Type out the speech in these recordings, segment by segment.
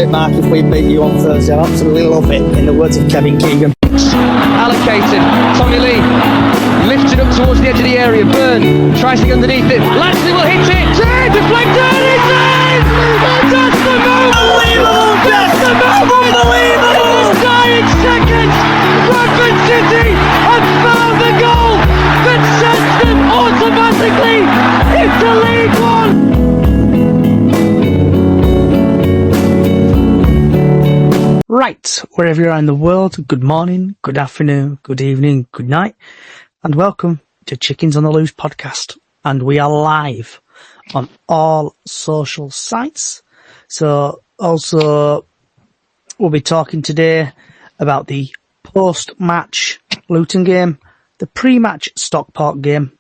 it, Mark, if we beat you on Thursday. I absolutely love it, in the words of Kevin Keegan. Allocated. Tommy Lee lifts it up towards the edge of the area. Byrne tries to get underneath it. Lashley will hit it. Deflected. It's in! That's the move! Unbelievable! That's the move! Unbelievable! In the dying seconds, Bradford City have found the goal that sends them automatically into League One. Right, wherever you are in the world, good morning, good afternoon, good evening, good night, and welcome to Chickens on the Loose podcast. And we are live on all social sites. So also we'll be talking today about the post-match Luton game, the pre-match Stockport game,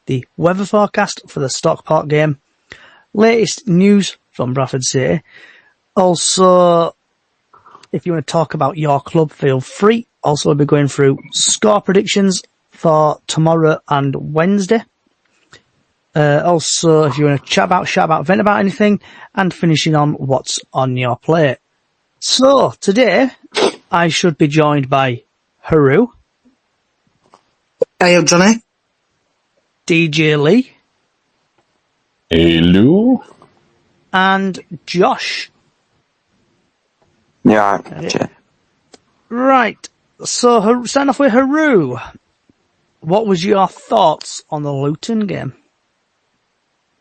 the weather forecast for the Stockport game, latest news from Bradford City. Also, if you want to talk about your club, feel free. Also, we'll be going through score predictions for tomorrow and Wednesday. Also, if you want to chat about, vent about anything, and finishing on what's on your plate. So, today, I should be joined by Haru. Hey, Johnny. DJ Lee. Hello. And Josh. Yeah. Right. So, starting off with Haru. What was your thoughts on the Luton game?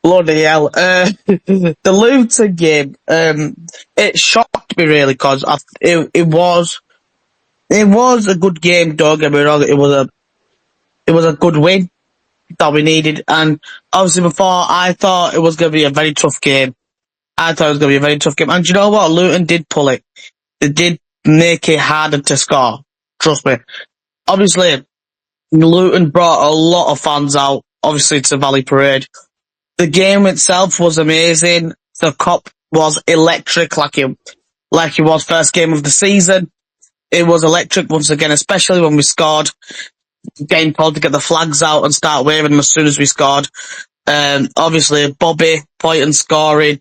Bloody hell. The Luton game, it shocked me really, because it was a good game, don't get me wrong. It was a good win that we needed. And obviously before, I thought it was going to be a very tough game. And do you know what? Luton did pull it. They did make it harder to score. Trust me. Obviously, Luton brought a lot of fans out, obviously, to Valley Parade. The game itself was amazing. The Cop was electric, like it was first game of the season. It was electric once again, especially when we scored. Getting told to get the flags out and start waving them as soon as we scored. Obviously, Bobby pointing, scoring,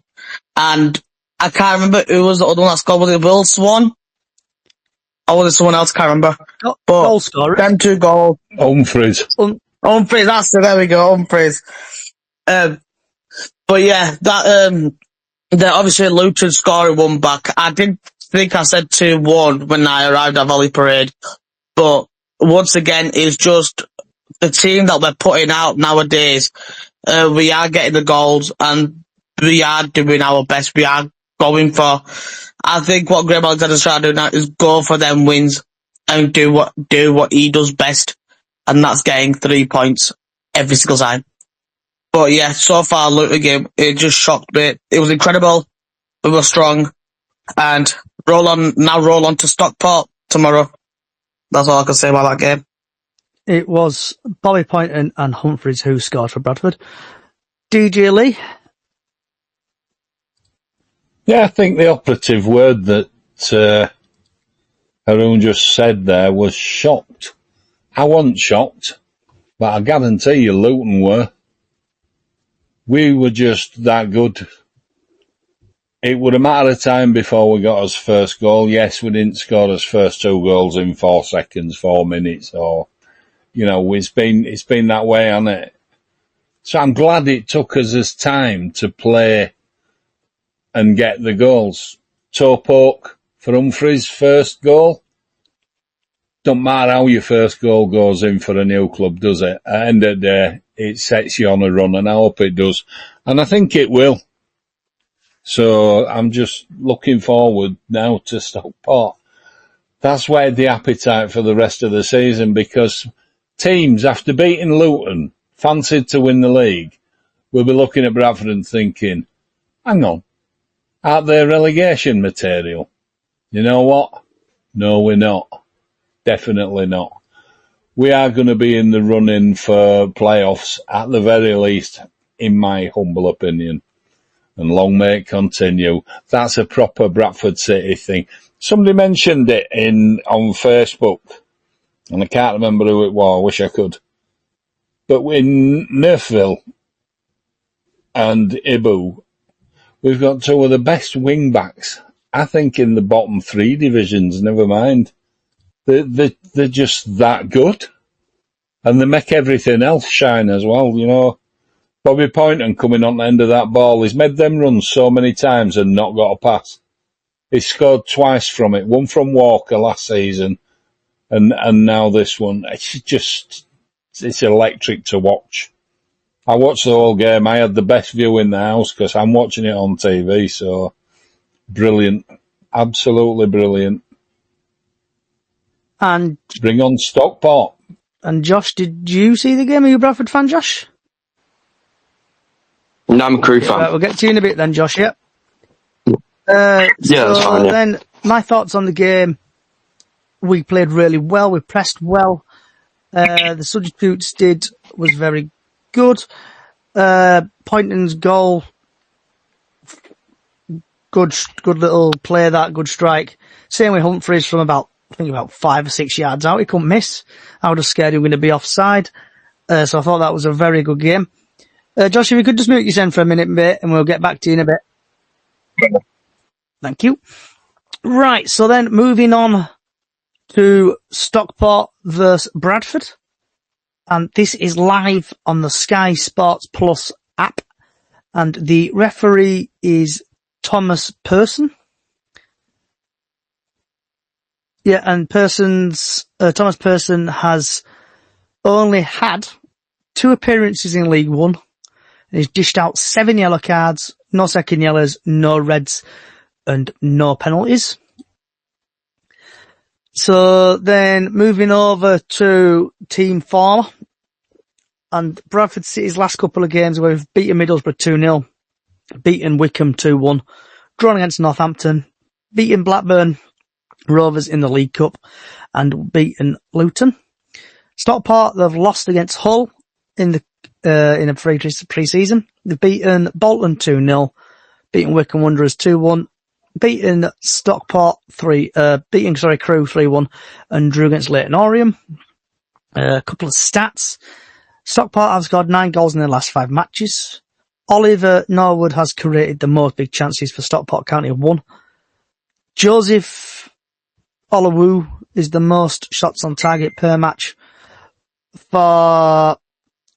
and I can't remember who was the other one that scored. Was it Will Swan? Or was it someone else? Can't remember. But Goal scorer. Them two goals. Humphreys. Humphreys, that's it. There we go. Humphreys. But yeah, that obviously Luton scoring one back. I did think I said 2-1 when I arrived at Valley Parade, but once again, it's just the team that we're putting out nowadays. We are getting the goals and we are doing our best. We are going for. I think what Graham Alexander's trying to do now is go for them wins and do what he does best, and that's getting 3 points every single time. But yeah, so far, Luton game, it just shocked me. It was incredible. We were strong. And roll on to Stockport tomorrow. That's all I can say about that game. It was Bobby Poynton and Humphreys who scored for Bradford. DJ Lee? Yeah, I think the operative word that Haroon just said there was shocked. I wasn't shocked, but I guarantee you Luton were. We were just that good. It was a matter of time before we got our first goal. Yes, we didn't score our first 2 goals in 4 seconds, 4 minutes, or, it's been that way, hasn't it? So I'm glad it took us this time to play and get the goals. Toe poke for Humphreys' first goal. Don't matter how your first goal goes in for a new club, does it? At the end of the day, it sets you on a run, and I hope it does. And I think it will. So I'm just looking forward now to Stockport. That's where the appetite for the rest of the season, because teams, after beating Luton, fancied to win the league, will be looking at Bradford and thinking, hang on, aren't they relegation material? You know what? No, we're not. Definitely not. We are going to be in the running for playoffs, at the very least, in my humble opinion. And long may it continue. That's a proper Bradford City thing. Somebody mentioned it on Facebook, and I can't remember who it was. I wish I could. But in Nerfville and Ibu, we've got 2 of the best wing backs I think in the bottom 3 divisions, never mind. They're just that good. And they make everything else shine as well, you know. Bobby Poynton coming on the end of that ball, he's made them run so many times and not got a pass. He scored twice from it, one from Walker last season, and now this one. It's electric to watch. I watched the whole game. I had the best view in the house because I'm watching it on TV, so brilliant. Absolutely brilliant. And bring on Stockport. And Josh, did you see the game? Are you a Bradford fan, Josh? No, I'm a Crew fan. Right, we'll get to you in a bit then, Josh, yeah? That's fine, yeah. Then, my thoughts on the game. We played really well. We pressed well. The substitutes was very good. Poynton's goal, good little play, that good strike. Same with Humphreys from about 5 or 6 yards out. He couldn't miss. I was scared he was going to be offside. So I thought that was a very good game. Josh, if you could just mute yourself for a minute, mate, and we'll get back to you in a bit. Thank you. Right, so then moving on to Stockport versus Bradford. And this is live on the Sky Sports Plus app. And the referee is Thomas Persson. Yeah, and Thomas Persson has only had 2 appearances in League One. He's dished out 7 yellow cards, no second yellows, no reds, and no penalties. So then moving over to team form, and Bradford City's last couple of games where we've beaten Middlesbrough 2-0, beaten Wickham 2-1, drawn against Northampton, beaten Blackburn Rovers in the League Cup, and beaten Luton. Stockport, they've lost against Hull in a pre-season. They've beaten Bolton 2-0, beaten Wickham Wanderers 2-1, beaten Crew 3-1, and drew against Leyton Orient. A couple of stats. Stockport have scored 9 goals in their last 5 matches. Oliver Norwood has created the most big chances for Stockport County of 1. Joseph Oluwu is the most shots on target per match for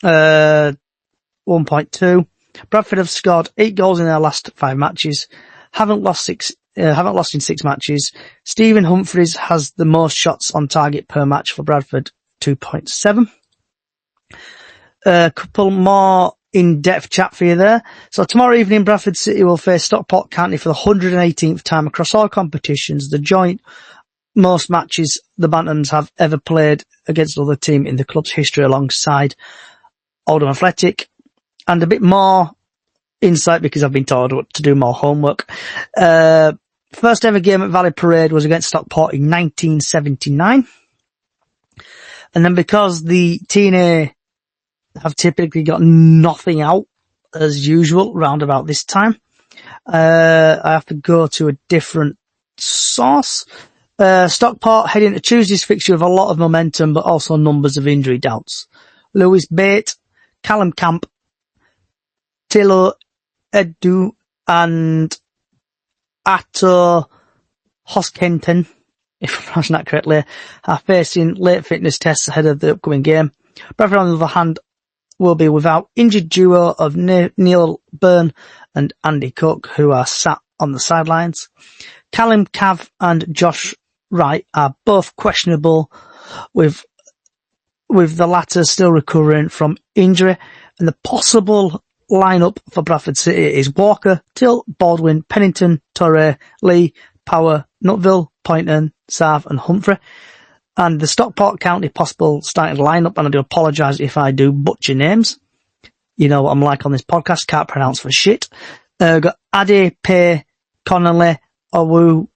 1.2. Bradford have scored 8 goals in their last 5 matches. Haven't lost in 6 matches. Stephen Humphreys has the most shots on target per match for Bradford, 2.7. A couple more in-depth chat for you there. So tomorrow evening, Bradford City will face Stockport County for the 118th time across all competitions, the joint most matches the Bantams have ever played against another team in the club's history, alongside Oldham Athletic, and a bit more insight because I've been told to do more homework. First ever game at Valley Parade was against Stockport in 1979. And then because the TNA have typically got nothing out as usual round about this time, I have to go to a different source. Stockport heading into Tuesday's fixture with a lot of momentum, but also numbers of injury doubts. Lewis Bate, Callum Camp, Tilo Edu, and Atto Hoskenten, if I'm pronouncing that correctly, are facing late fitness tests ahead of the upcoming game. Bradford, on the other hand, will be without injured duo of Neil Byrne and Andy Cook, who are sat on the sidelines. Callum Cav and Josh Wright are both questionable, with the latter still recovering from injury. And the possible lineup for Bradford City is Walker, Till, Baldwin, Pennington, Torre, Lee, Power, Nutville, Poynton, Sav and Humphrey. And the Stockport County possible starting lineup, and I do apologise if I do butcher names. You know what I'm like on this podcast, can't pronounce for shit. Got Ade, Pay, Connolly, Owu,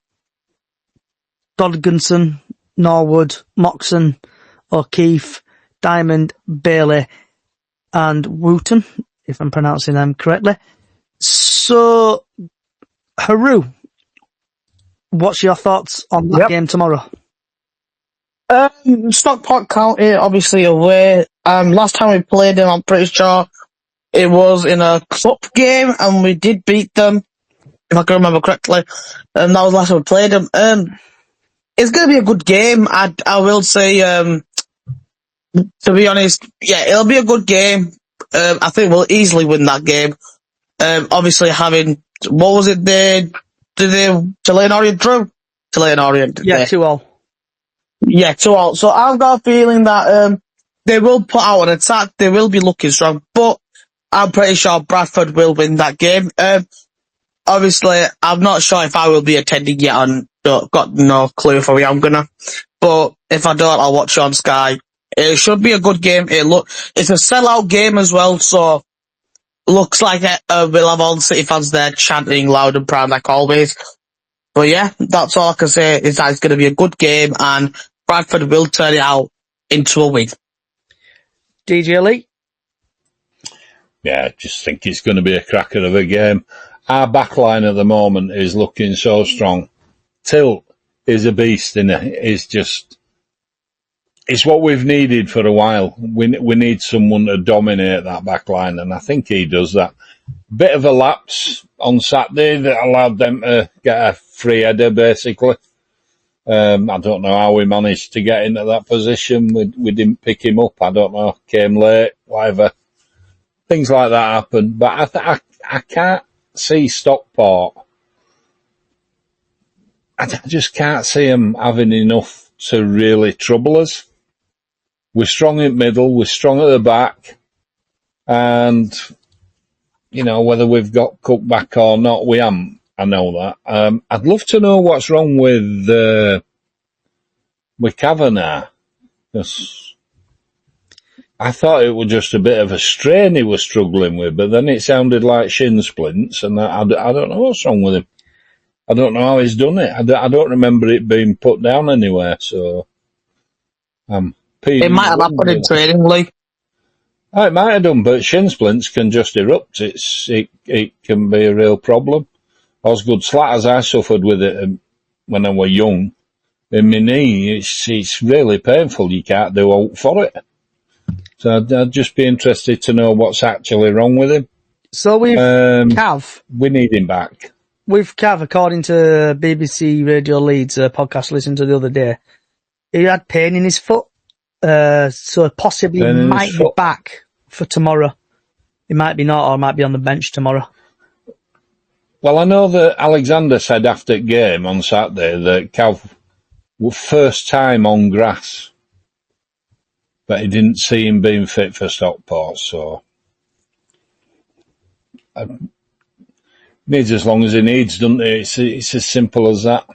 Dodgenson, Norwood, Moxon, O'Keefe, Diamond, Bailey, and Wooten, if I'm pronouncing them correctly. So, Haru, what's your thoughts on that game tomorrow? Stockport County, obviously away. Last time we played them, I'm pretty sure it was in a cup game, and we did beat them. if I can remember correctly. That was the last time we played them. It's going to be a good game. I will say, to be honest, yeah, it'll be a good game. I think we'll easily win that game. Obviously having, what was it, Chilean Orient drew? Chilean Orient, did Yeah, they? 2-all. Yeah, 2-all. So I've got a feeling that they will put out an attack. They will be looking strong, but I'm pretty sure Bradford will win that game. Obviously, I'm not sure if I will be attending yet. Got no clue if I am gonna. But if I don't, I'll watch it on Sky. It should be a good game. It's a sellout game as well, so looks like we'll have all the City fans there chanting loud and proud like always. But yeah, that's all I can say is that it's going to be a good game and Bradford will turn it out into a win. DJ Lee? Yeah, I just think it's going to be a cracker of a game. Our backline at the moment is looking so strong. Tilt is a beast, and it's what we've needed for a while. We need someone to dominate that backline, and I think he does that. Bit of a lapse on Saturday that allowed them to get a free header, basically. I don't know how we managed to get into that position. We didn't pick him up. I don't know. Came late, whatever. Things like that happen. But I can't see Stockport. I just can't see them having enough to really trouble us. We're strong in middle. We're strong at the back. And, whether we've got Cook back or not, we haven't. I know that. I'd love to know what's wrong with Kavanagh. I thought it was just a bit of a strain he was struggling with, but then it sounded like shin splints, and I don't know what's wrong with him. I don't know how he's done it. I don't remember it being put down anywhere, so... It might have happened in training, Lee. It might have done, but shin splints can just erupt. It can be a real problem. Osgood Slatters, I suffered with it when I was young. In my knee, it's really painful. You can't do out for it. So I'd just be interested to know what's actually wrong with him. So we've Cav. We need him back. With Cav, according to BBC Radio Leeds podcast I listened to the other day, he had pain in his foot. So possibly might be back for tomorrow. He might be not, or might be on the bench tomorrow. Well, I know that Alexander said after the game on Saturday that Cav was first time on grass, but he didn't see him being fit for Stockport, so needs as long as he needs, doesn't it? It's as simple as that.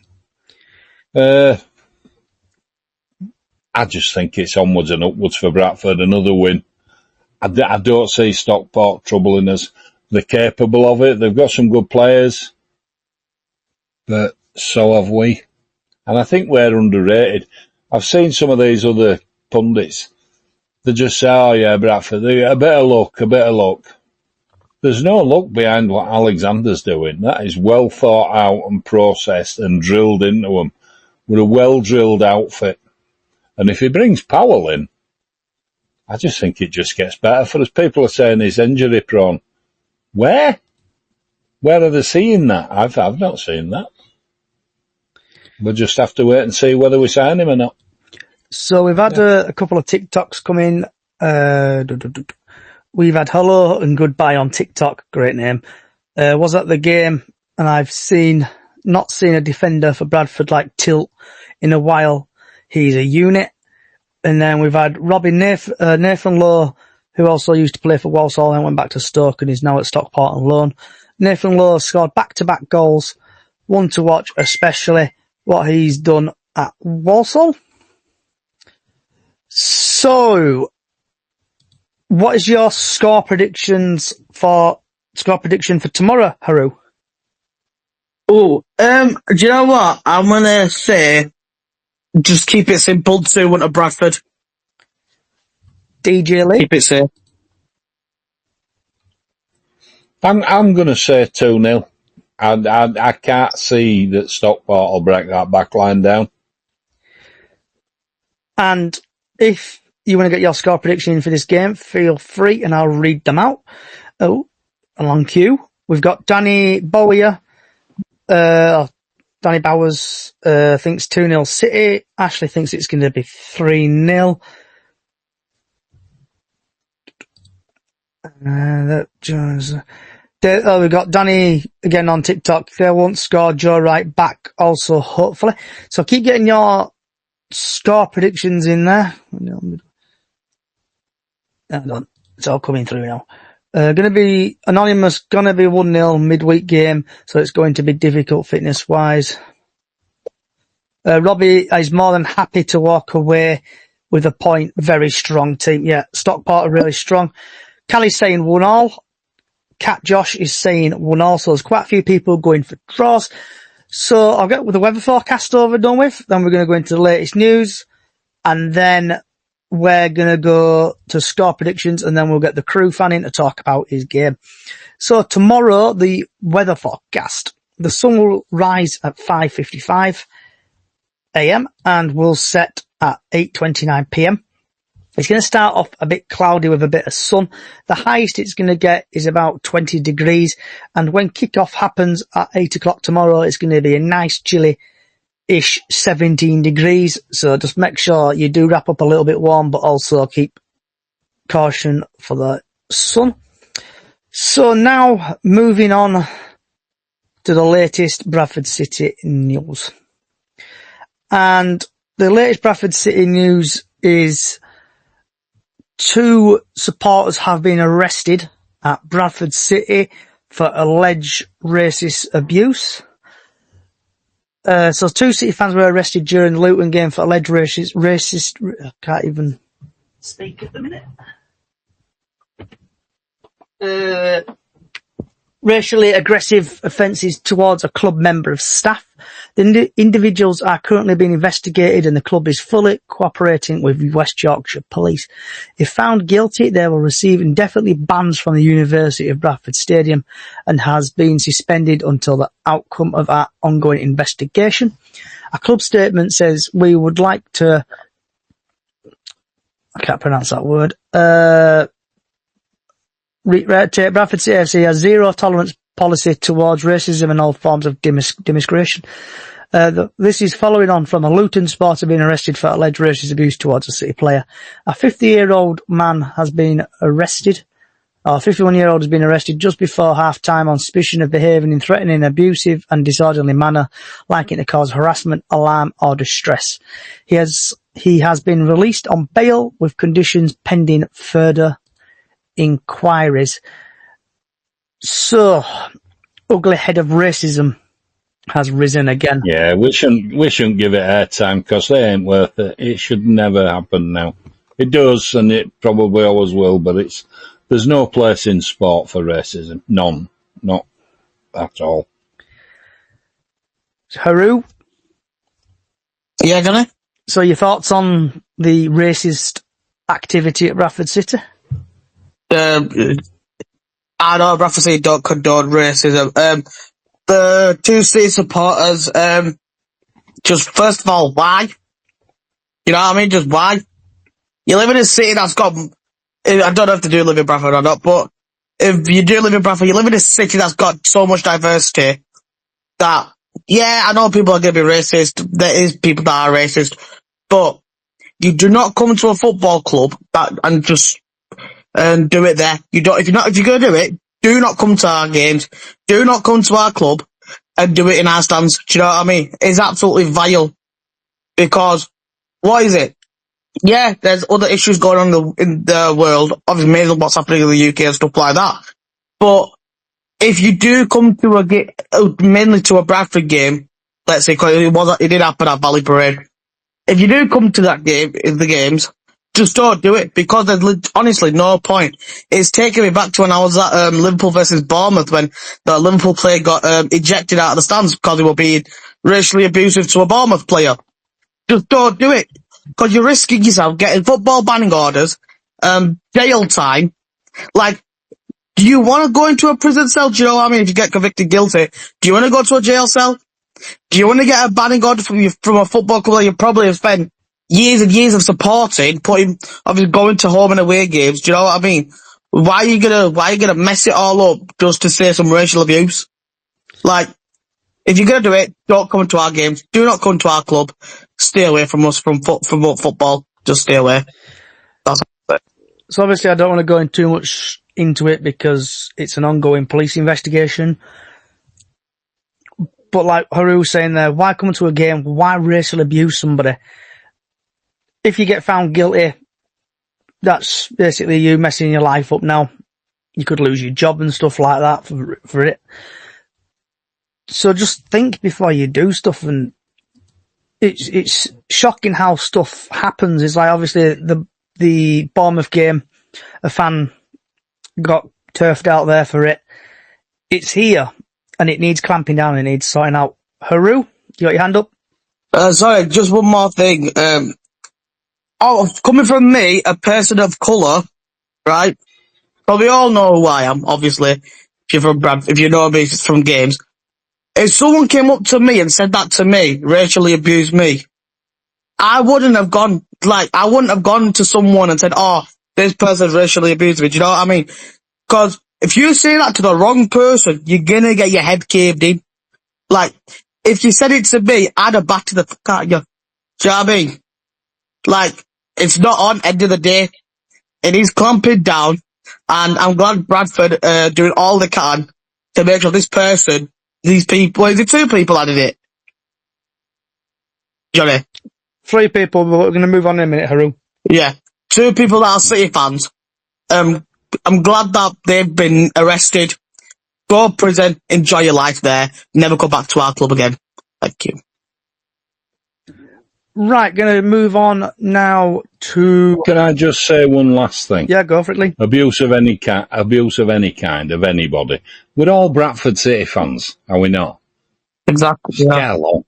I just think it's onwards and upwards for Bradford, another win. I don't see Stockport troubling us. They're capable of it. They've got some good players, but so have we. And I think we're underrated. I've seen some of these other pundits. They just say, oh yeah, Bradford, a bit of luck. There's no luck behind what Alexander's doing. That is well thought out and processed and drilled into them. We're a well-drilled outfit. And if he brings Powell in, I just think it just gets better for us. People are saying he's injury prone. Where are they seeing that? I've not seen that. We'll just have to wait and see whether we sign him or not. So we've had a couple of TikToks come in. We've had hello and goodbye on TikTok. Great name. Was at the game, and I've not seen a defender for Bradford like Tilt in a while. He's a unit. And then we've had Nathan Lowe, who also used to play for Walsall and went back to Stoke and is now at Stockport on loan. Nathan Lowe scored back-to-back goals. One to watch, especially what he's done at Walsall. So, what is your score prediction for tomorrow, Haru? Oh, do you know what? I'm gonna say, just keep it simple, 2-1 to Bradford. DJ Lee? Keep it safe. I'm going to say 2-0. I can't see that Stockport will break that back line down. And if you want to get your score prediction for this game, feel free and I'll read them out. Oh, along queue. We've got Danny Bowyer Danny Bowers thinks 2-0 City. Ashley thinks it's going to be 3-0. We've got Danny again on TikTok. They won't score. Joe Wright back also, hopefully. So keep getting your score predictions in there. It's all coming through now. Gonna be anonymous, gonna be 1-0 midweek game, so it's going to be difficult fitness wise. Robbie is more than happy to walk away with a point. Very strong team. Yeah, Stockport are really strong. Callie's saying 1-1. Cat Josh is saying 1-1. So there's quite a few people going for draws. So I'll get with the weather forecast over done with. Then we're going to go into the latest news. And then we're going to go to score predictions. And then we'll get the crew fan in to talk about his game. So tomorrow, the weather forecast. The sun will rise at 5:55 a.m. and will set at 8:29 p.m. It's going to start off a bit cloudy with a bit of sun. The highest it's going to get is about 20 degrees. And when kickoff happens at 8 o'clock tomorrow, it's going to be a nice chilly-ish 17 degrees. So just make sure you do wrap up a little bit warm, but also keep caution for the sun. So now moving on to the latest Bradford City news. And the latest Bradford City news is 2 supporters have been arrested at Bradford City for alleged racist abuse. So 2 City fans were arrested during the Luton game for alleged racist, I can't even speak at the minute. Racially aggressive offences towards a club member of staff. The individuals are currently being investigated and the club is fully cooperating with West Yorkshire Police. If found guilty, they will receive indefinite bans from the University of Bradford Stadium and has been suspended until the outcome of our ongoing investigation. A club statement says, we would like to... I can't pronounce that word. Bradford City FC has zero tolerance policy towards racism and all forms of discrimination. This is following on from a Luton supporter being arrested for alleged racist abuse towards a City player. A 50-year-old man has been arrested. A 51-year-old has been arrested just before half-time on suspicion of behaving in threatening, abusive and disorderly manner, likely to cause harassment, alarm or distress. He has been released on bail with conditions pending further inquiries. So, ugly head of racism has risen again. Yeah, we shouldn't give it airtime because they ain't worth it. It should never happen now. It does, and it probably always will, but there's no place in sport for racism. None. Not at all. Haru? Yeah, gonna? So your thoughts on the racist activity at Bradford City? I know Bradford City don't condone racism. The 2 City supporters, just first of all, why? You know what I mean? Just why? You live in a city that's got, I don't know if they do live in Bradford or not, but if you do live in Bradford, you live in a city that's got so much diversity that, yeah, I know people are going to be racist. There is people that are racist, but you do not come to a football club and just do it there. If you're going to do it, do not come to our games. Do not come to our club and do it in our stands. Do you know what I mean? It's absolutely vile. Because, what is it? Yeah, there's other issues going on in the world. Obviously, mainly what's happening in the UK and stuff like that. But, if you do come to a game, mainly to a Bradford game, let's say, because it did happen at Valley Parade. If you do come to that game, in the games, just don't do it, because there's honestly no point. It's taking me back to when I was at Liverpool versus Bournemouth, when the Liverpool player got ejected out of the stands because he was being racially abusive to a Bournemouth player. Just don't do it, because you're risking yourself getting football banning orders, jail time. Like, do you want to go into a prison cell? Do you know what I mean? If you get convicted guilty, do you want to go to a jail cell? Do you want to get a banning order from a football club that you probably have spent years and years of supporting, obviously going to home and away games? Do you know what I mean? Why are you gonna mess it all up just to say some racial abuse? Like, if you're going to do it, don't come to our games. Do not come to our club. Stay away from us, from football. Just stay away. That's it. So obviously I don't want to go in too much into it because it's an ongoing police investigation. But like Haru was saying there, why come to a game? Why racial abuse somebody? If you get found guilty, that's basically you messing your life up now. You could lose your job and stuff like that for it. So just think before you do stuff, and it's shocking how stuff happens. It's like obviously the Bournemouth game, a fan got turfed out there for it. It's here, and it needs clamping down, and it needs sorting out. Haru, you got your hand up? Sorry, just one more thing. Coming from me, a person of colour, right? Well, we all know who I am, obviously. If you're from Bradford, if you know me from games. If someone came up to me and said that to me, racially abused me, I wouldn't have gone to someone and said, oh, this person's racially abused me. Do you know what I mean? Because if you say that to the wrong person, you're gonna get your head caved in. Like, if you said it to me, I'd have battered the fuck out of you. Do you know what I mean? Like, it's not on, end of the day. It is clamping down, and I'm glad Bradford doing all they can to make sure this person, these people, is it 2 people that did it? Johnny? 3 people, but we're going to move on in a minute, Haru. Yeah. 2 people that are City fans. I'm glad that they've been arrested. Go to prison, enjoy your life there, never come back to our club again. Thank you. Right, going to move on now to... Can I just say one last thing? Yeah, go for it, Lee. Abuse of any kind, of anybody. We're all Bradford City fans, are we not? Exactly. Just get along.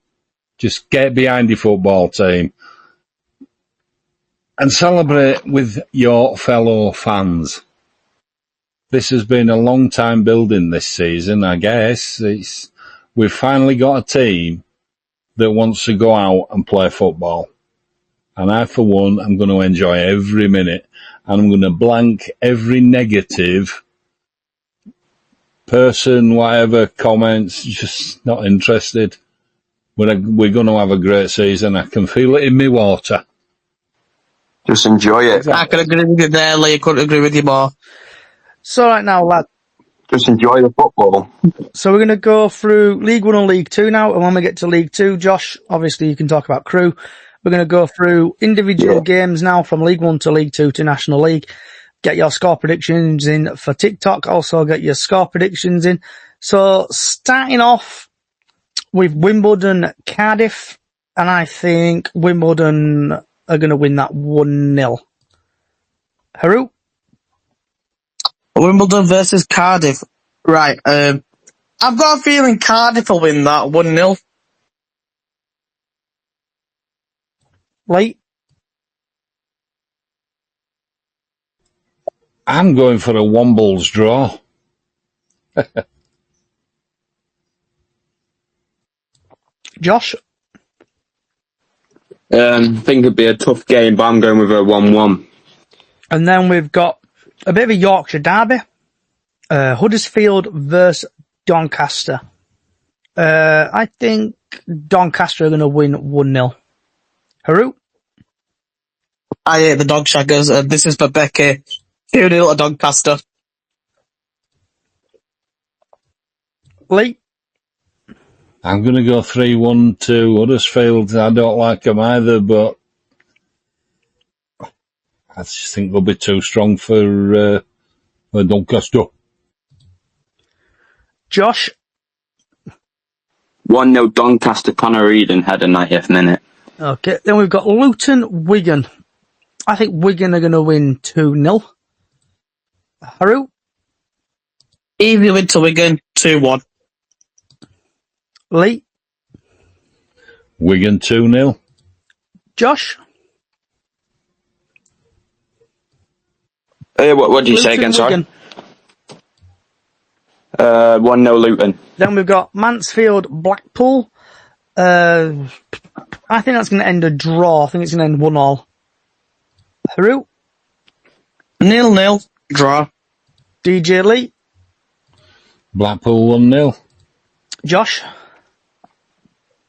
Just get behind your football team and celebrate with your fellow fans. This has been a long time building this season, I guess. We've finally got a team that wants to go out and play football. And I, for one, am going to enjoy every minute. And I'm going to blank every negative person, whatever, comments, just not interested. We're going to have a great season. I can feel it in my water. Just enjoy it. I could agree with you there, Lee. I couldn't agree with you more. So right now, lad. Just enjoy the football. So we're going to go through League 1 and League 2 now, and when we get to League 2, Josh, obviously you can talk about Crew. We're going to go through individual games now from League 1 to League 2 to National League. Get your score predictions in for TikTok. Also get your score predictions in. So starting off with Wimbledon Cardiff, and I think Wimbledon are going to win that 1-0. Haru? Wimbledon versus Cardiff. Right, I've got a feeling Cardiff will win that 1-0. Lee? I'm going for a Wombles draw. Josh? I think it'd be a tough game, but I'm going with a 1-1. And then we've got a bit of a Yorkshire derby. Huddersfield versus Doncaster. I think Doncaster are going to win 1-0. Haru? I hate the dog shaggers. This is for Becky. 2-0 to Doncaster. Lee? I'm going to go 3-1 to Huddersfield. I don't like them either, but I just think they'll be too strong for Doncaster. Josh? 1-0 Doncaster, Connor Eden had a 90th minute. Okay, then we've got Luton Wigan. I think Wigan are going to win 2-0. Haru? Easy win to Wigan, 2-1. Lee? Wigan 2-0. Josh? What did you say again, sorry? Wigan. 1-0 Luton. Then we've got Mansfield Blackpool. I think that's going to end a draw. I think it's going to end 1-1. Haru? 0-0, draw. DJ Lee? Blackpool 1-0. Josh?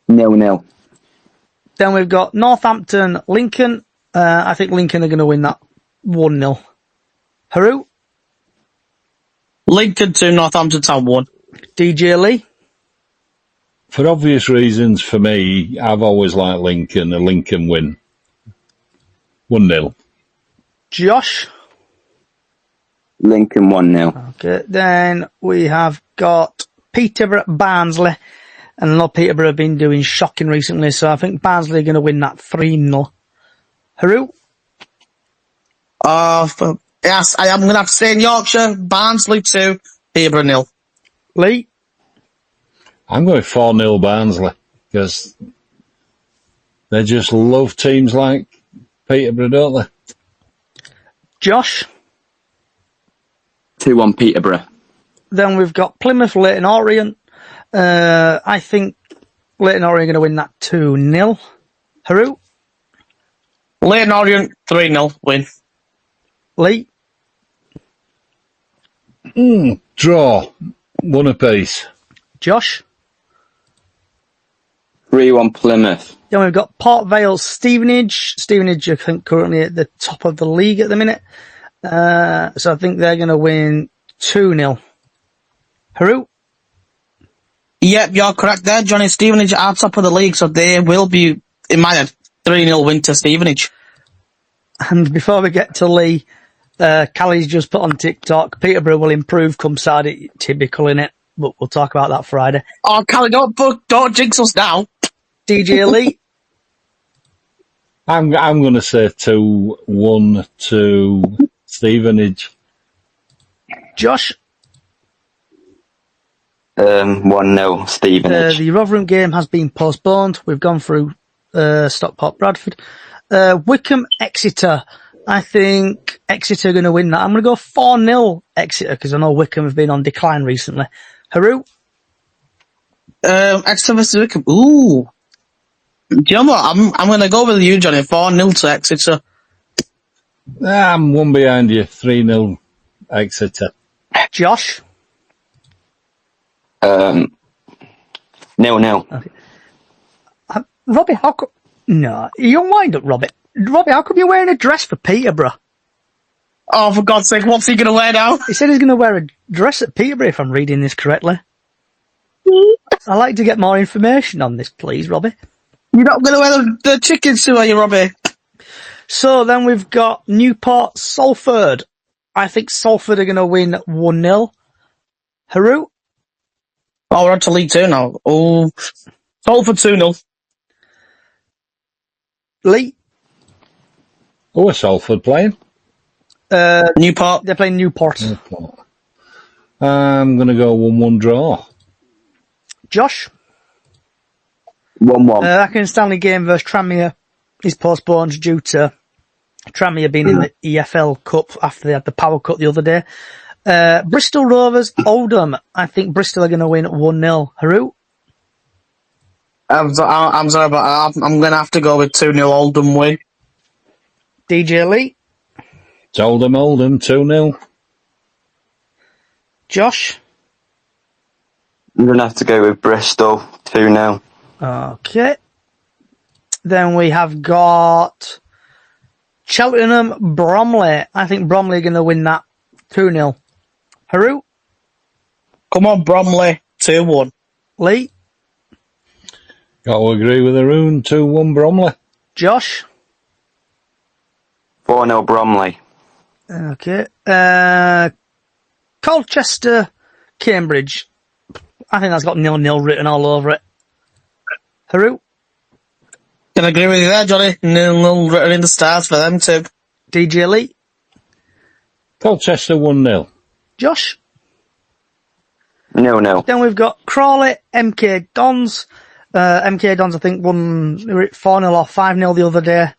0-0. Then we've got Northampton, Lincoln. I think Lincoln are going to win that 1-0. Haru? Lincoln 2, Northampton Town 1. DJ Lee? For obvious reasons for me, I've always liked Lincoln, a Lincoln win. 1-0. Josh? Lincoln 1-0. Okay, then we have got Peterborough, Barnsley. And I know Peterborough have been doing shocking recently, so I think Barnsley are going to win that 3-0. Haru? Yes, I am going to have to say in Yorkshire, Barnsley 2, Peterborough 0. Lee? I'm going 4-0 Barnsley, because they just love teams like Peterborough, don't they? Josh? 2-1 Peterborough. Then we've got Plymouth, Leyton Orient. I think Leyton Orient are going to win that 2-0. Haru? Leyton Orient 3-0 win. Lee? Draw. 1 apiece. Josh? 3-1 Plymouth. Then we've got Port Vale, Stevenage. Stevenage, I think, currently at the top of the league at the minute. So I think they're going to win 2-0. Haru? Yep, you're correct there, Johnny. Stevenage are top of the league, so they will be, in my head, 3-0 win to Stevenage. And before we get to Lee, Callie's just put on TikTok, Peterborough will improve come Saturday, typical in it, but we'll talk about that Friday. Oh, Callie, don't jinx us now. DJ Lee? I'm going to say 2-1 to Stevenage. Josh? 1-0 Stevenage. The Rotherham game has been postponed. We've gone through Stockport, Bradford. Wycombe, Exeter. I think Exeter are going to win that. I'm going to go 4-0 Exeter because I know Wycombe have been on decline recently. Haru? Exeter versus Wycombe. Ooh. Do you know what? I'm going to go with you, Johnny. 4-0 to Exeter. I'm 1 behind you. 3-0 Exeter. Josh? 0-0. Okay. Robbie, how come... No, you don't wind up, Robbie. Robbie, how come you're wearing a dress for Peterborough? Oh, for God's sake, what's he going to wear now? He said he's going to wear a dress at Peterborough, if I'm reading this correctly. I'd like to get more information on this, please, Robbie. You're not going to wear the chicken suit, are you, Robbie? So then we've got Newport, Salford. I think Salford are going to win 1-0. Haru? Oh, we're on to League 2 now. Oh, Salford 2-0. Lee? Who are Salford playing? Newport. They're playing Newport. I'm going to go 1-1 draw. Josh? 1-1. Akin Stanley game versus Tranmere is postponed due to Tranmere being in the EFL Cup after they had the Power Cup the other day. Bristol Rovers, Oldham. I think Bristol are going to win 1-0. Haru? I'm sorry, but I'm going to have to go with 2-0 Oldham win. DJ Lee? It's Oldham, 2-0. Josh? I'm going to have to go with Bristol 2-0. Okay. Then we have got Cheltenham, Bromley. I think Bromley are going to win that 2-0. Haru? Come on, Bromley. 2-1. Lee? Got to agree with Arun. 2-1 Bromley. Josh? 4-0 Bromley. Okay. Colchester, Cambridge. I think that's got 0-0 written all over it. Haru? Can I agree with you there, Johnny? 0-0 written in the stars for them too. DJ Lee? Colchester 1-0. Josh? 0-0. Then we've got Crawley, MK Dons. MK Dons, I think, won 4-0 or 5-0 the other day.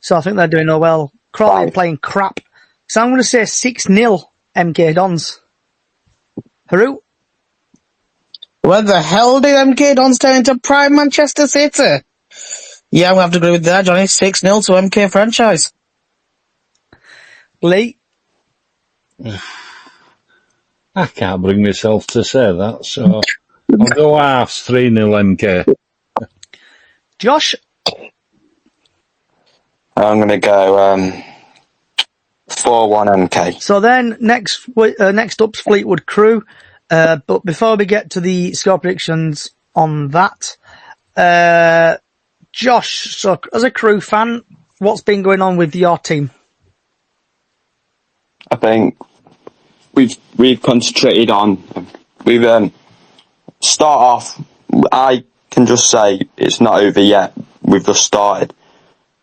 So I think they're doing well. Crawley are playing crap. So I'm going to say 6-0 MK Dons. Haru? Where the hell did MK Dons turn into prime Manchester City? Yeah, I'm going to have to agree with that, Johnny. 6-0 to MK franchise. Lee? I can't bring myself to say that, so I'll go halves 3-0 MK. Josh? I'm going to go 4-1 MK. So then, next up's Fleetwood Crew. But before we get to the score predictions on that, Josh, so as a Crew fan, what's been going on with your team? I think we've concentrated on, start off, I can just say it's not over yet. We've just started.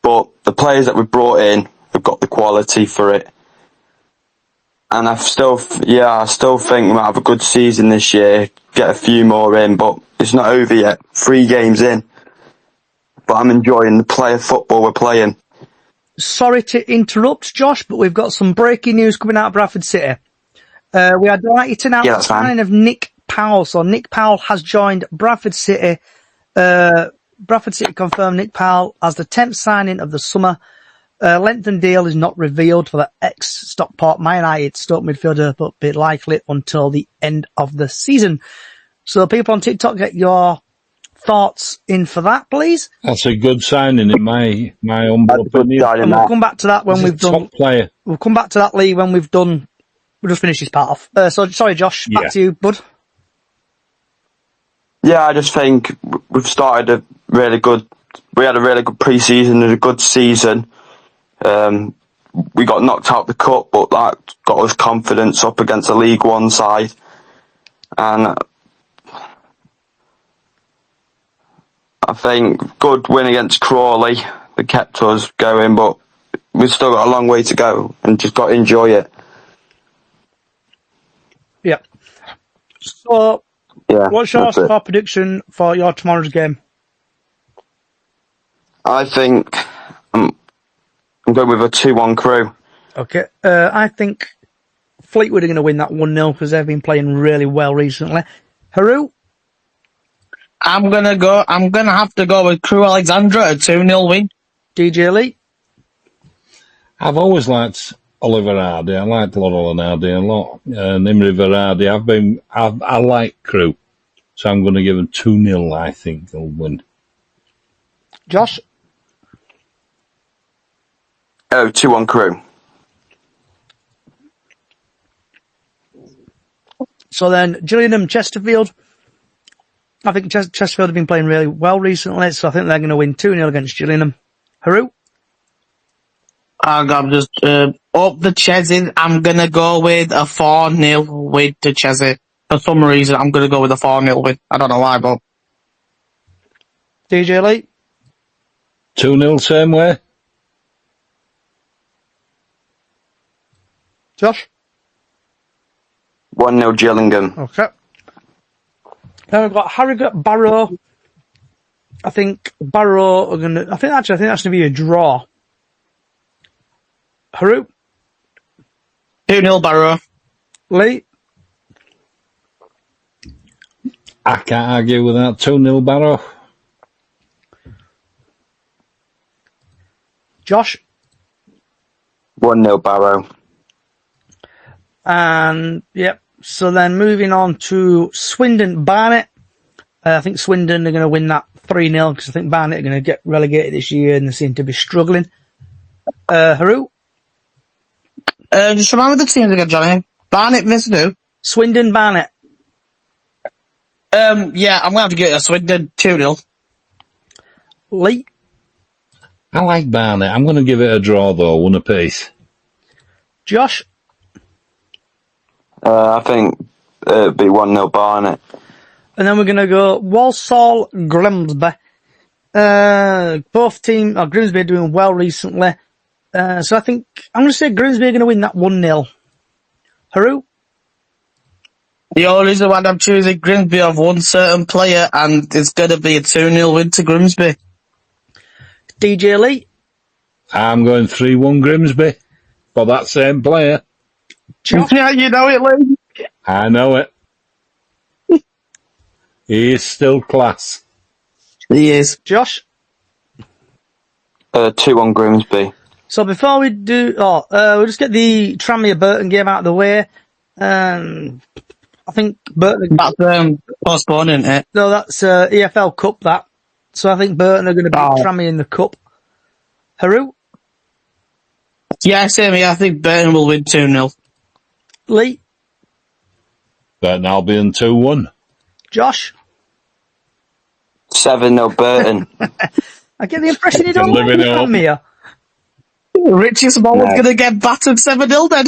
But the players that we've brought in have got the quality for it. And I still think we might have a good season this year, get a few more in, but it's not over yet. 3 games in. But I'm enjoying the player football we're playing. Sorry to interrupt, Josh, but we've got some breaking news coming out of Bradford City. We are delighted to announce the signing of Nick Powell. So Nick Powell has joined Bradford City. Bradford City confirmed Nick Powell as the 10th signing of the summer. Length and deal is not revealed for the ex-Stockport Man United Stoke midfielder, but be likely until the end of the season. So people on TikTok, get your thoughts in for that, please. That's a good signing in my humble opinion. And we'll come back to that when we've done. Top player. We'll come back to that, Lee, when we've done. We'll just finish this part off. So sorry, Josh. Back to you, bud. Yeah, I just think we've started a really good. We had a really good pre-season and a good season. We got knocked out the cup, but that got us confidence up against the League One side, and I think good win against Crawley that kept us going, but we've still got a long way to go and just got to enjoy it. Yeah. So, Yeah. what's your score prediction for your tomorrow's game? I think I'm going with a 2-1 Crew. Okay. I think Fleetwood are going to win that 1-0 because they've been playing really well recently. Haru? I'm gonna have to go with Crew Alexandra, a 2-0 win. DJ Lee? I've always liked Oliver Hardy. I liked Laurel Hardy a lot. Imre Verhardy. I like Crew. So I'm going to give them 2-0, I think they'll win. Josh? Oh, 2-1 Crew. So then, Gillingham, Chesterfield. I think Chesterfield have been playing really well recently, so I think they're going to win 2-0 against Gillingham. Haru? I'm just up the Chesney. I'm gonna go with a 4-0 win to Chesney. For some reason, I'm gonna go with a 4-0 win. I don't know why, but DJ Lee? 2-0 same way. Josh? 1-0 Gillingham. Okay. Then we've got Harrogate, Barrow. I think Barrow are going to... I think that's going to be a draw. Haru? 2-0 Barrow. Lee? I can't argue with that. 2-0 Barrow. Josh? 1-0 Barrow. And, yep. So then moving on to Swindon Barnet. I think Swindon are going to win that 3-0 because I think Barnet are going to get relegated this year and they seem to be struggling. Haru? Just remember the teams again, Johnny. Barnet versus who? Swindon Barnet. Yeah, I'm gonna have to get a Swindon 2-0. Lee? I like Barnet. I'm going to give it a draw, though, 1 apiece. Josh? I think it'd be 1-0 Barnet. And then we're going to go Walsall, Grimsby. Both teams, Grimsby are doing well recently. So I think, I'm going to say Grimsby are going to win that 1-0. Haru? The only reason why I'm choosing Grimsby of one certain player, and it's going to be a 2-0 win to Grimsby. DJ Lee? I'm going 3-1 Grimsby for that same player. Yeah, you know it, Lee. I know it. He is still class. He is. Josh? 2-1 Grimsby. So before we do, we'll just get the Tranmere Burton game out of the way. I think Burton. That's postponed, isn't it? No, that's EFL Cup. That. So I think Burton are going to beat Tranmere in the cup. Haru? Yeah, same here. I think Burton will win 2-0. Lee? Burton Albion 2-1. Josh? 7-0 Burton. I get the impression you don't Fucking like living it up. Tranmere. Richie Smallwood's No. going to get battered 7-0 then.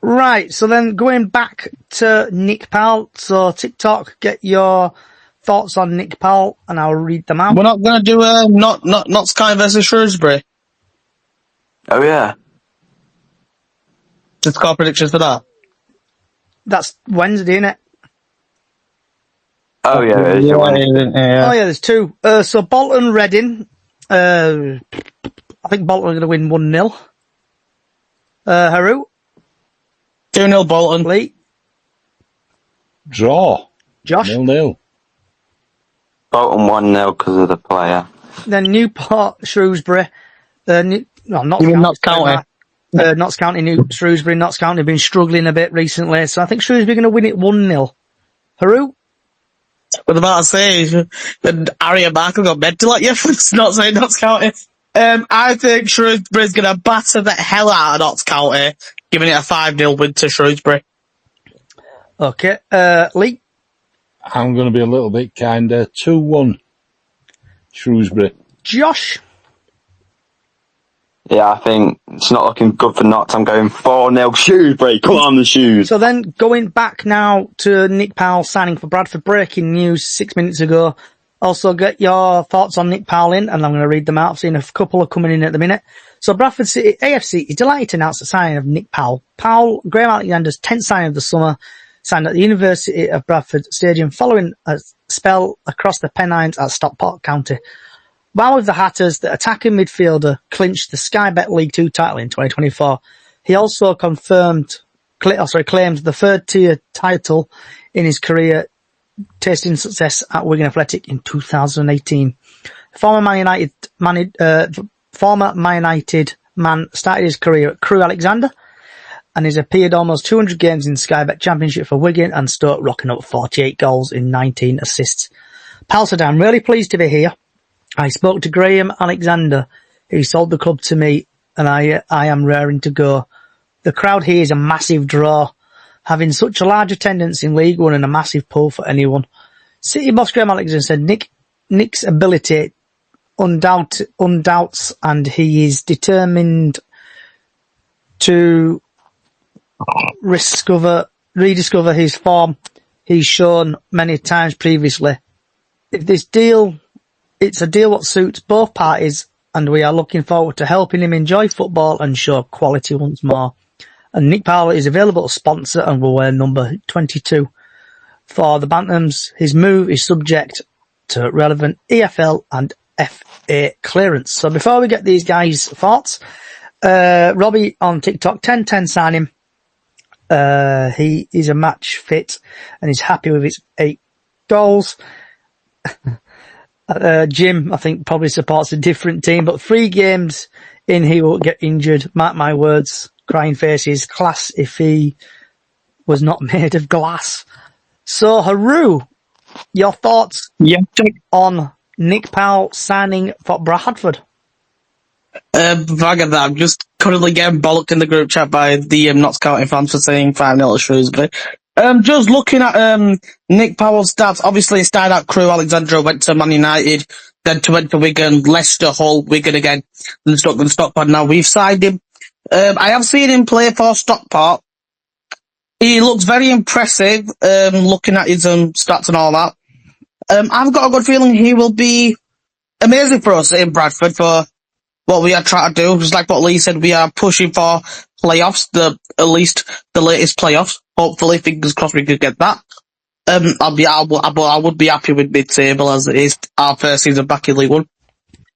Right, so then going back to Nick Powell. So TikTok, get your thoughts on Nick Powell and I'll read them out. We're not going to do Notts County versus Shrewsbury. Oh yeah. Just call predictions for that. That's Wednesday, innit? Oh yeah. It is your one. Oh yeah, there's two. So Bolton, Reading. I think Bolton are going to win 1-0. Haru? 2-0 Bolton. Lee? Draw. Josh? 0-0. Bolton 1-0 because of the player. Then Newport, Shrewsbury. Notts You mean County. Notts County? Notts County, Shrewsbury. Notts County have been struggling a bit recently, so I think Shrewsbury are going to win it 1-0. Haru? What about to say? That Arya Barker got mental at you for not saying Notts County. I think Shrewsbury's going to batter the hell out of Notts County, giving it a 5-0 win to Shrewsbury. Okay. Lee? I'm going to be a little bit kinder. 2-1. Shrewsbury. Josh? Yeah, I think it's not looking good for Notts. I'm going 4-0 Shrewsbury. Come on, the Shoes. So then, going back now to Nick Powell signing for Bradford. Breaking news 6 minutes ago. Also, get your thoughts on Nick Powell in, and I'm going to read them out. I've seen a couple are coming in at the minute. So Bradford City AFC is delighted to announce the signing of Nick Powell. Powell, Graham Alexander's 10th signing of the summer, signed at the University of Bradford Stadium following a spell across the Pennines at Stockport County. While with the Hatters, the attacking midfielder clinched the Sky Bet League 2 title in 2024. He also claimed the third-tier title in his career, tasting success at Wigan Athletic in 2018. Former Man United man started his career at Crewe Alexandra and has appeared almost 200 games in Sky Bet Championship for Wigan and Stoke, rocking up 48 goals in 19 assists. Powell said, "I'm really pleased to be here. I spoke to Graham Alexander, who sold the club to me, and I am raring to go. The crowd here is a massive draw, having such a large attendance in League One and a massive pull for anyone." City boss Graham Alexander said Nick's ability undoubts, and he is determined to rediscover his form he's shown many times previously. It's a deal what suits both parties, and we are looking forward to helping him enjoy football and show quality once more. And Nick Powell is available to sponsor and will wear number 22. For the Bantams, his move is subject to relevant EFL and FA clearance. So before we get these guys' thoughts, Robbie on TikTok, 10-10 signing. He is a match fit and is happy with his 8 goals. Jim, I think, probably supports a different team, but 3 games in, he will get injured. Mark my words, crying faces, class if he was not made of glass. So, Haru, your thoughts on Nick Powell signing for Bradford? Before I get that, I'm just currently getting bollocked in the group chat by the Notts County fans for saying 5-0 to Shrewsbury. Just looking at Nick Powell's stats, obviously he started at Crewe Alexandra, went to Man United, then went to Wigan, Leicester, Hull, Wigan again, then Stockport. Now we've signed him. I have seen him play for Stockport. He looks very impressive, looking at his stats and all that. I've got a good feeling he will be amazing for us in Bradford for what we are trying to do. Just like what Lee said, we are pushing for playoffs, at least the latest playoffs. Hopefully, fingers crossed, we could get that. I would be happy with mid-table as it is our first season back in League One.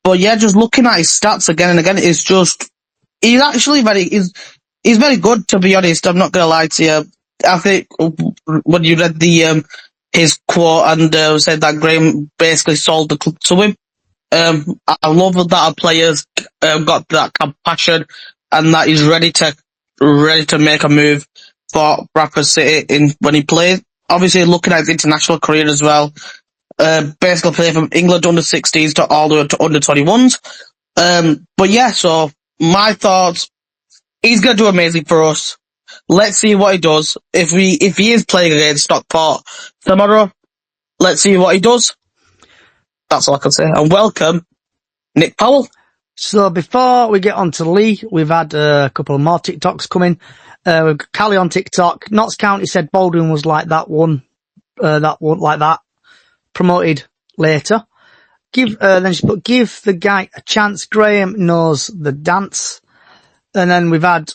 But yeah, just looking at his stats again and again, it's just, he's actually he's very good, to be honest. I'm not gonna lie to you. I think when you read his quote and said that Graham basically sold the club to him, I love that our players got that compassion and that he's ready to make a move for Bradford City when he plays. Obviously, looking at his international career as well, basically play from England under 16s to all the way to under 21s. But yeah, so my thoughts, he's going to do amazing for us. Let's see what he does. If he is playing against Stockport tomorrow, let's see what he does. That's all I can say. And welcome, Nick Powell. So before we get on to Lee, we've had a couple of more TikToks coming. We've got Callie on TikTok. Notts County said Baldwin was like that one, like that. Promoted later. Then she put, give the guy a chance. Graham knows the dance. And then we've had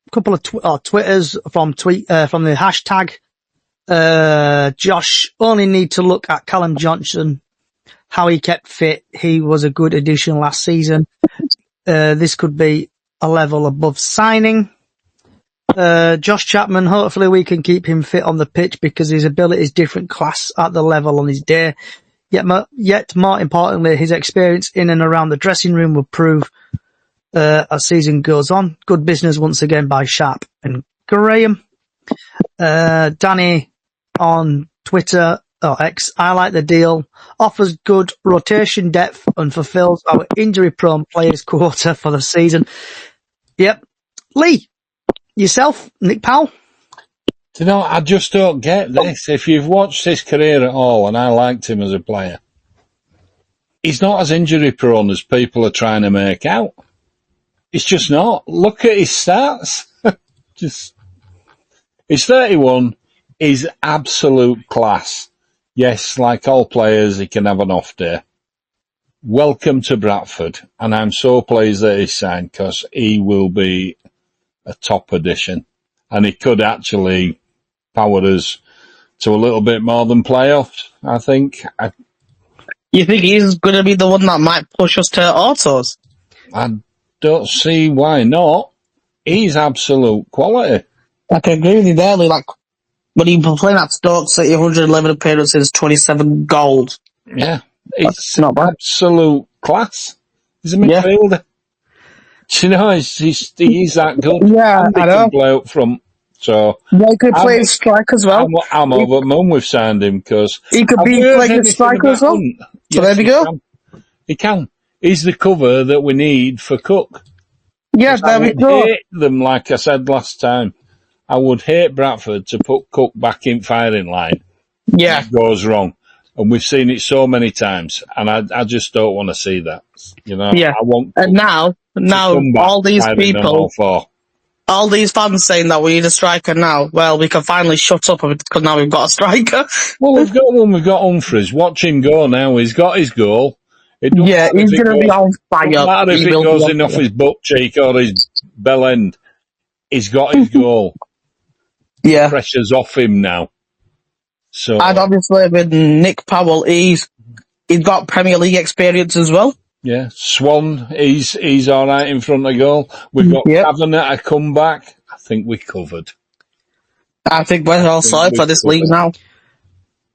a couple of Twitters from the hashtag. Josh, only need to look at Callum Johnson, how he kept fit. He was a good addition last season. This could be a level above signing. Josh Chapman, hopefully we can keep him fit on the pitch because his ability is different class at the level on his day. Yet more importantly, his experience in and around the dressing room will prove as season goes on. Good business once again by Sharp and Graham. Danny on Twitter, X, I like the deal. Offers good rotation depth and fulfills our injury-prone players quota for the season. Yep. Lee, yourself, Nick Powell? Do you know, I just don't get this. If you've watched his career at all, and I liked him as a player, he's not as injury-prone as people are trying to make out. He's just not. Look at his stats. He's 31. He's absolute class. Yes, like all players, he can have an off day. Welcome to Bradford, and I'm so pleased that he's signed because he will be a top addition, and he could actually power us to a little bit more than playoffs, I think. You think he's going to be the one that might push us to autos? I don't see why not. He's absolute quality. I can agree with you there, Lee. Like, when he was playing at Stoke City, 111 appearances, 27 goals. Yeah, it's not bad. Absolute class. He's a midfielder. Yeah. You know, he's that good. Yeah, and he can play up front. So yeah, he could play as strike as well. I'm over the moon we've signed him because he could be playing as striker as well. So there we go. He can. He's the cover that we need for Cook. Yes, there we go. I would hate them, like I said last time. I would hate Bradford to put Cook back in firing line. Yeah. It goes wrong. And we've seen it so many times. And I just don't want to see that. You know? Yeah. I want and now all these people, all these fans saying that we need a striker now, well, we can finally shut up because now we've got a striker. Well, we've got one. We've got Humphreys. Watch him go now. He's got his goal. He's going to be on fire. No matter if it goes in off his butt cheek or his bell end. He's got his goal. Yeah. Pressure's off him now. So, and obviously with Nick Powell, he's got Premier League experience as well. Yeah. Swan, he's all right in front of goal. We've got Kavanagh a comeback. I think we covered. I think we're all sorted for this league now.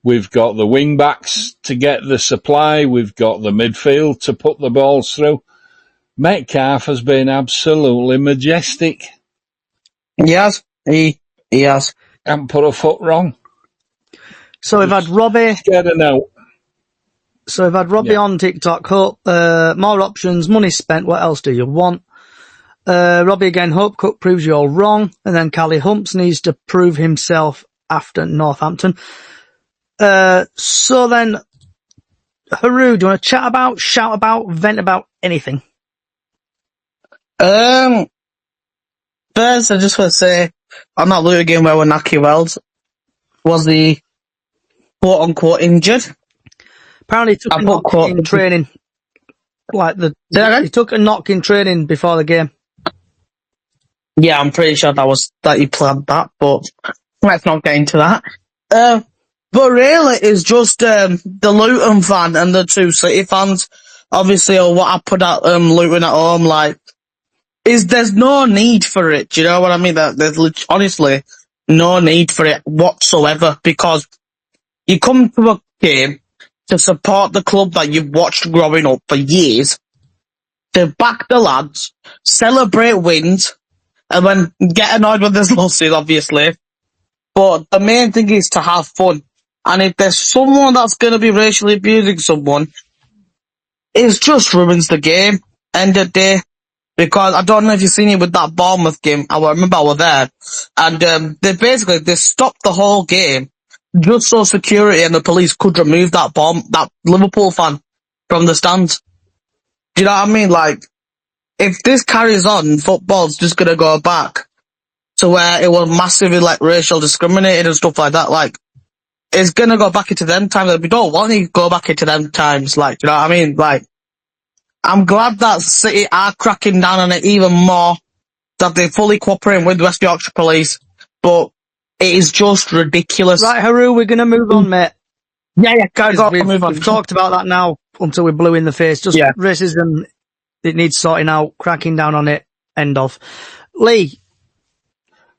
We've got the wing backs to get the supply. We've got the midfield to put the balls through. Metcalf has been absolutely majestic. He has. He has. Can't put a foot wrong. So we've had Robbie. Scared of now. So we've had Robbie on TikTok. Hope, more options, money spent. What else do you want? Robbie again. Hope Cook proves you all wrong. And then Callie Humps needs to prove himself after Northampton. So then, Haru, do you want to chat about, shout about, vent about anything? First, I just want to say, on that Luton game where Naki Wells was the quote-unquote injured. Apparently he took a knock in training. He took a knock in training before the game. Yeah, I'm pretty sure that he planned that, but let's not get into that. But really, it's just the Luton fan and the two City fans, obviously, or what I put at Luton at home, like, there's no need for it. Do you know what I mean? There's honestly no need for it whatsoever, because you come to a game to support the club that you've watched growing up for years, to back the lads, celebrate wins, and then get annoyed when there's losses, obviously. But the main thing is to have fun. And if there's someone that's going to be racially abusing someone, it just ruins the game. End of the day. Because I don't know if you've seen it with that Bournemouth game. I remember I was there. And they stopped the whole game just so security and the police could remove that Liverpool fan from the stands. Do you know what I mean? Like, if this carries on, football's just going to go back to where it was massively, like, racial discriminated and stuff like that. Like, it's going to go back into them times. We don't want to go back into them times. Like, do you know what I mean? Like, I'm glad that City are cracking down on it even more, that they're fully cooperating with West Yorkshire Police, but it is just ridiculous. Right, Haru, we're going to move on, mate. Yeah, go We've, move on. we've talked about that now until we're blue in the face. Just racism, it needs sorting out, cracking down on it, end of. Lee.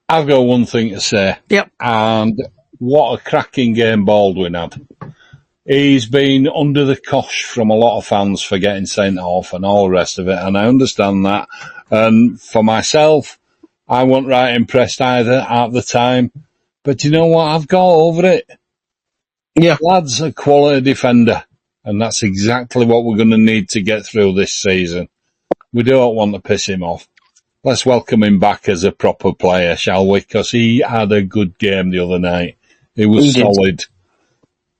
I've got one thing to say. Yep. And what a cracking game Baldwin had. He's been under the cosh from a lot of fans for getting sent off and all the rest of it, and I understand that. And for myself, I wasn't right impressed either at the time. But you know what? I've got over it. Yeah. Lad's a quality defender, and that's exactly what we're going to need to get through this season. We don't want to piss him off. Let's welcome him back as a proper player, shall we? Because he had a good game the other night. He was solid.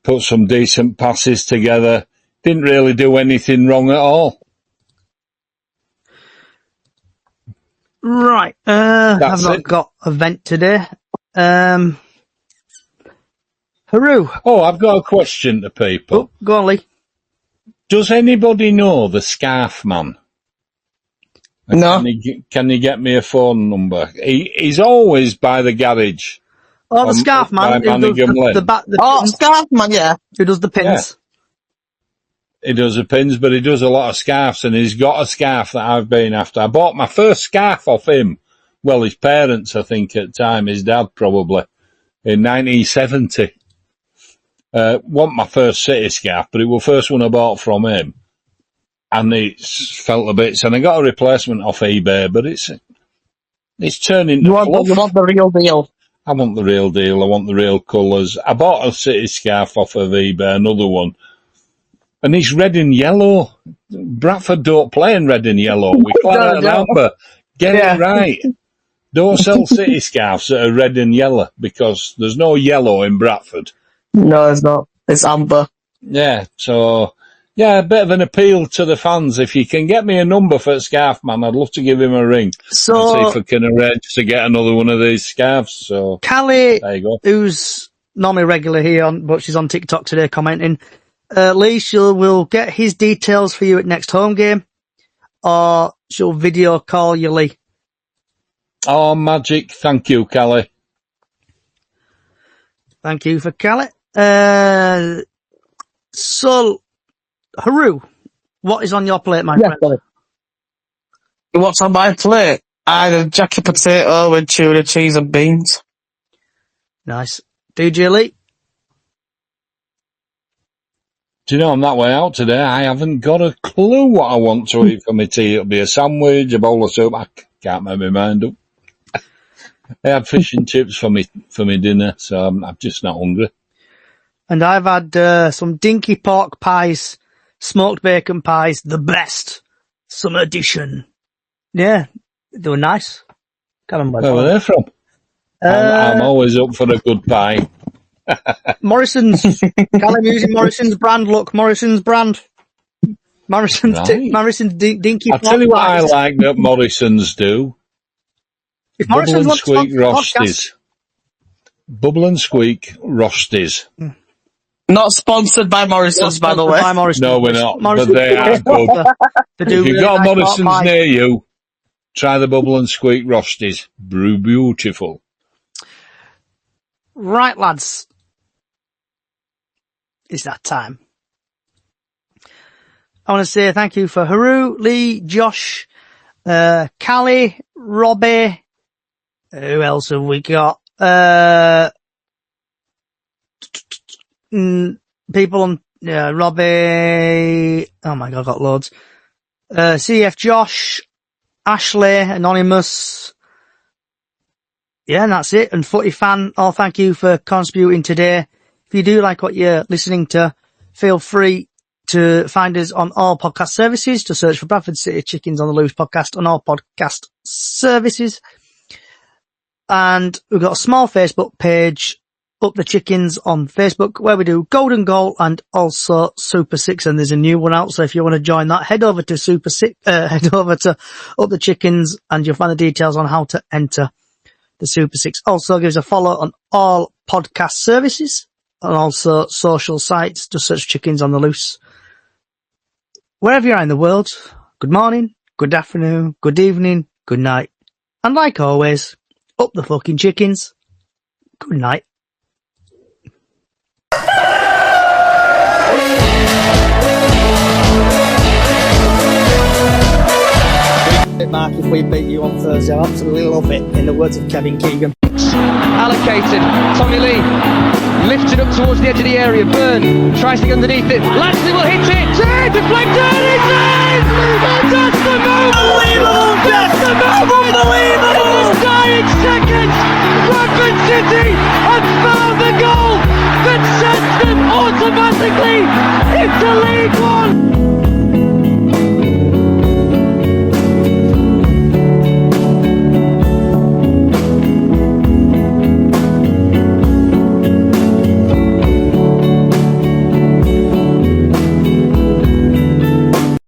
Put some decent passes together. Didn't really do anything wrong at all. Right. I've not got a vent today. Haru. Oh, I've got a question to people. Oh, go on, Lee. Does anybody know the Scarf Man? No. Can you get me a phone number? He's always by the garage. Oh, the Scarf Man. Who does the pins. Scarf Man, yeah. Who does the pins. Yeah. He does the pins, but he does a lot of scarves, and he's got a scarf that I've been after. I bought my first scarf off him. Well, his parents, I think, at the time. His dad, probably. In 1970. Wasn't my first City scarf, but it was the first one I bought from him. And it felt a bit, and I got a replacement off eBay, but it's turning you want the real deal. I want the real deal. I want the real colours. I bought a City scarf off of eBay, another one. And it's red and yellow. Bradford don't play in red and yellow. We play it in amber. Get it right. Don't sell City scarves that are red and yellow, because there's no yellow in Bradford. No, it's not. It's amber. Yeah, so... Yeah, a bit of an appeal to the fans. If you can get me a number for a Scarf Man, I'd love to give him a ring. So, and see if I can arrange to get another one of these scarves. So, Callie, there you go. who's normally regular here, but she's on TikTok today commenting. Lee, will get his details for you at next home game, or she'll video call you, Lee. Oh, magic. Thank you, Callie. Thank you for Callie. So, Haru, what is on your plate, my friend? Sorry. What's on my plate? I had a jacket potato with tuna, cheese and beans. Nice. DJ Lee? Do you know I'm that way out today? I haven't got a clue what I want to eat for my tea. It'll be a sandwich, a bowl of soup. I can't make my mind up. I had fish and chips for me dinner, so I'm just not hungry. And I've had some dinky pork pies, smoked bacon pies, the best summer edition. Yeah, they were nice. Where were they from? I'm always up for a good pie. Morrison's. Callum using Morrison's brand. Look, Morrison's brand. Morrison's dinky pork pies. I'll tell you what I like that Morrison's do. If Bubble and Squeak Rosties. Rosties. Bubble and Squeak Rosties. Not sponsored by Morrison's, by the way. No, we're not, but they are good. If you've got a Morrison's near you, try the Bubble and Squeak Rosties. Brew beautiful. Right, lads. It's that time. I want to say thank you for Haru, Lee, Josh, Callie, Robbie. Who else have we got? People on, Robbie. Oh my God, I've got loads. CF Josh, Ashley, Anonymous. Yeah, and that's it. And Footy Fan, thank you for contributing today. If if you do like what you're listening to, feel free to find us on all podcast services, to search for Bradford City Chickens on the Loose podcast on all podcast services. And we've got a small Facebook page, Up the Chickens on Facebook, where we do Golden Goal and also Super Six, and there's a new one out. So if you want to join that, head over to head over to Up the Chickens, and you'll find the details on how to enter the Super Six. Also give us a follow on all podcast services and also social sites. Just search Chickens on the Loose. Wherever you are in the world, good morning, good afternoon, good evening, good night. And like always, up the fucking chickens. Good night. Mark, if we beat you on Thursday, I absolutely love it. In the words of Kevin Keegan. Allocated. Tommy Lee lifted up towards the edge of the area. Byrne tries to get underneath it. Lashley will hit it. Deflected. It's in! And that's the move! Unbelievable! That's the move! Unbelievable! In the dying seconds, Bradford City have found the goal that sends them automatically into League One.